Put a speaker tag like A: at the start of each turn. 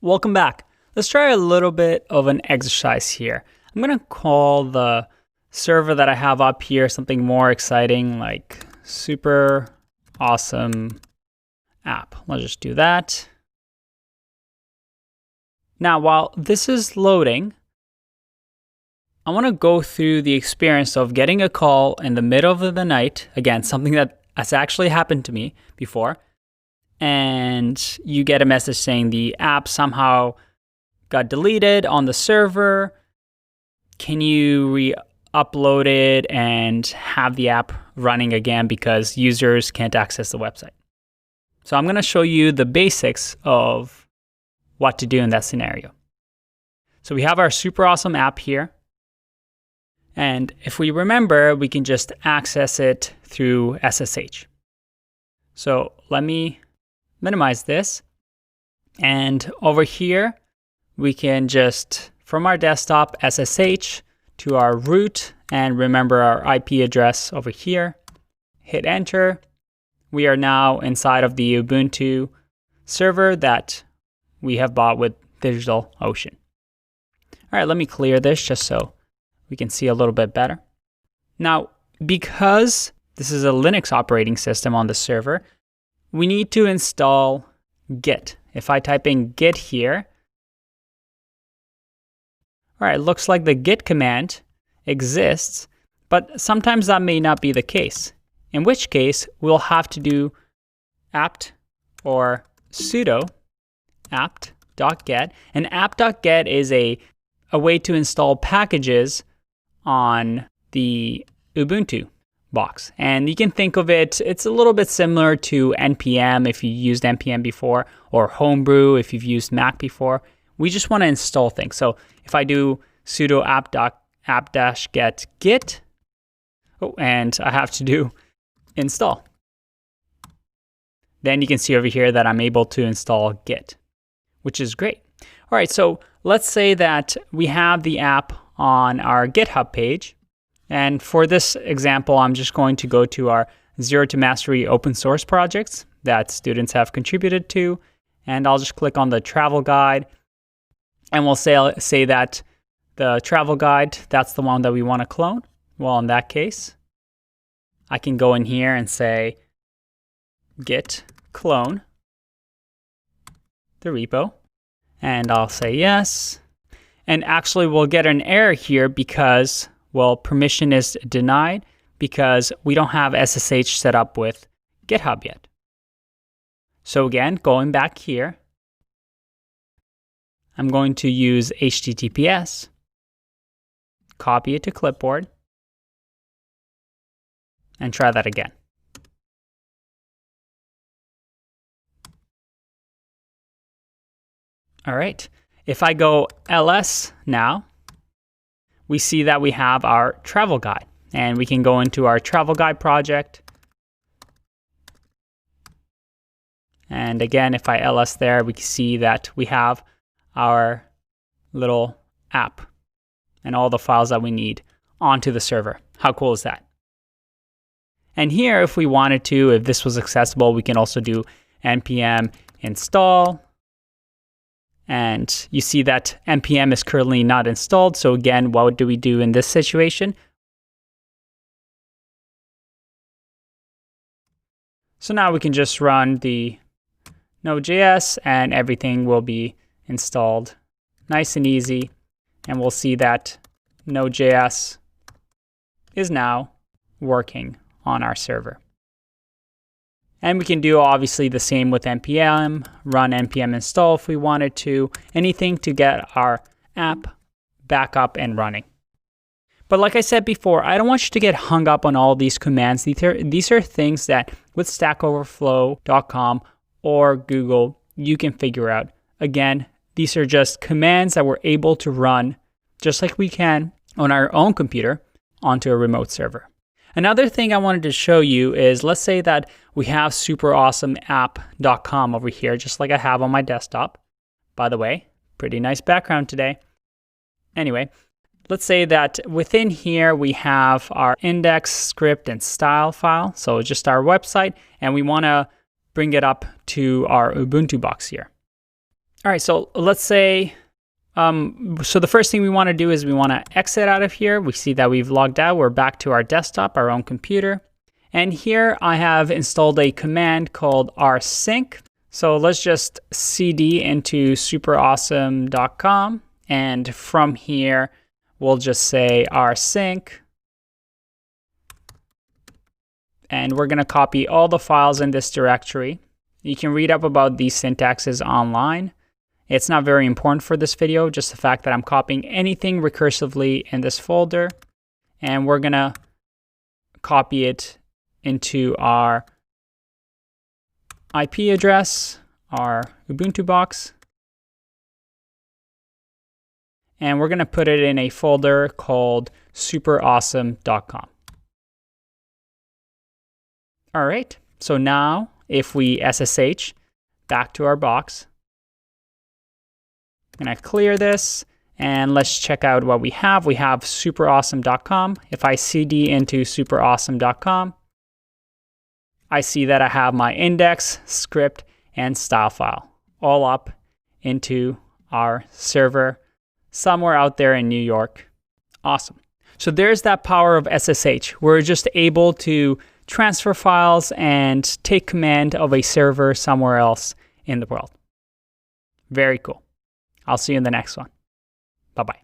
A: Welcome back. Let's try a little bit of an exercise here. I'm going to call the server that I have up here something more exciting, like super awesome app. Let's just do that. Now, while this is loading, I want to go through the experience of getting a call in the middle of the night. Again, something that has actually happened to me before. And you get a message saying the app somehow got deleted on the server. Can you re-upload it and have the app running again because users can't access the website? So I'm going to show you the basics of what to do in that scenario. So we have our super awesome app here. And if we remember, we can just access it through SSH. So let me minimize this. And over here, we can just, from our desktop, SSH to our root, and remember our IP address over here. Hit enter. We are now inside of the Ubuntu server that we have bought with DigitalOcean. All right, let me clear this just so we can see a little bit better. Now, because this is a Linux operating system on the server, we need to install Git. If I type in Git here, all right, it looks like the Git command exists, but sometimes that may not be the case. In which case, we'll have to do apt or sudo apt.get. And apt.get is a way to install packages on the Ubuntu box. And you can think of it, it's a little bit similar to NPM if you used NPM before, or Homebrew if you've used Mac before. We just want to install things. So if I do sudo apt-get git, and I have to do install. Then you can see over here that I'm able to install Git, which is great. All right, so let's say that we have the app on our GitHub page. And for this example, I'm just going to go to our Zero to Mastery open source projects that students have contributed to. And I'll just click on the travel guide. And we'll say that the travel guide, that's the one that we want to clone. Well, in that case, I can go in here and say git clone the repo. And I'll say yes. And actually, we'll get an error here because, well, permission is denied because we don't have SSH set up with GitHub yet. So again, going back here, I'm going to use HTTPS, copy it to clipboard, and try that again. All right, if I go ls now, we see that we have our travel guide, and we can go into our travel guide project. And again, if I ls there, we can see that we have our little app and all the files that we need onto the server. How cool is that? And here, if we wanted to, if this was accessible, we can also do npm install. And you see that npm is currently not installed. So again, what do we do in this situation? So now we can just run the Node.js and everything will be installed nice and easy. And we'll see that Node.js is now working on our server. And we can do obviously the same with npm, run npm install if we wanted to, anything to get our app back up and running. But like I said before, I don't want you to get hung up on all these commands. These are things that with stackoverflow.com or Google, you can figure out. Again, these are just commands that we're able to run just like we can on our own computer onto a remote server. Another thing I wanted to show you is, let's say that we have superawesomeapp.com over here, just like I have on my desktop. By the way, pretty nice background today. Anyway, let's say that within here we have our index, script, and style file. So just our website, and we want to bring it up to our Ubuntu box here. All right, so let's say, so the first thing we want to do is we want to exit out of here. We see that we've logged out. We're back to our desktop, our own computer. And here I have installed a command called rsync. So let's just cd into superawesome.com. And from here, we'll just say rsync. And we're going to copy all the files in this directory. You can read up about these syntaxes online. It's not very important for this video, just the fact that I'm copying anything recursively in this folder. And we're going to copy it into our IP address, our Ubuntu box. And we're going to put it in a folder called superawesome.com. All right, so now if we SSH back to our box, I'm going to clear this and let's check out what we have. We have superawesome.com. If I cd into superawesome.com, I see that I have my index, script, and style file all up into our server somewhere out there in New York. Awesome. So there's that power of SSH. We're just able to transfer files and take command of a server somewhere else in the world. Very cool. I'll see you in the next one. Bye-bye.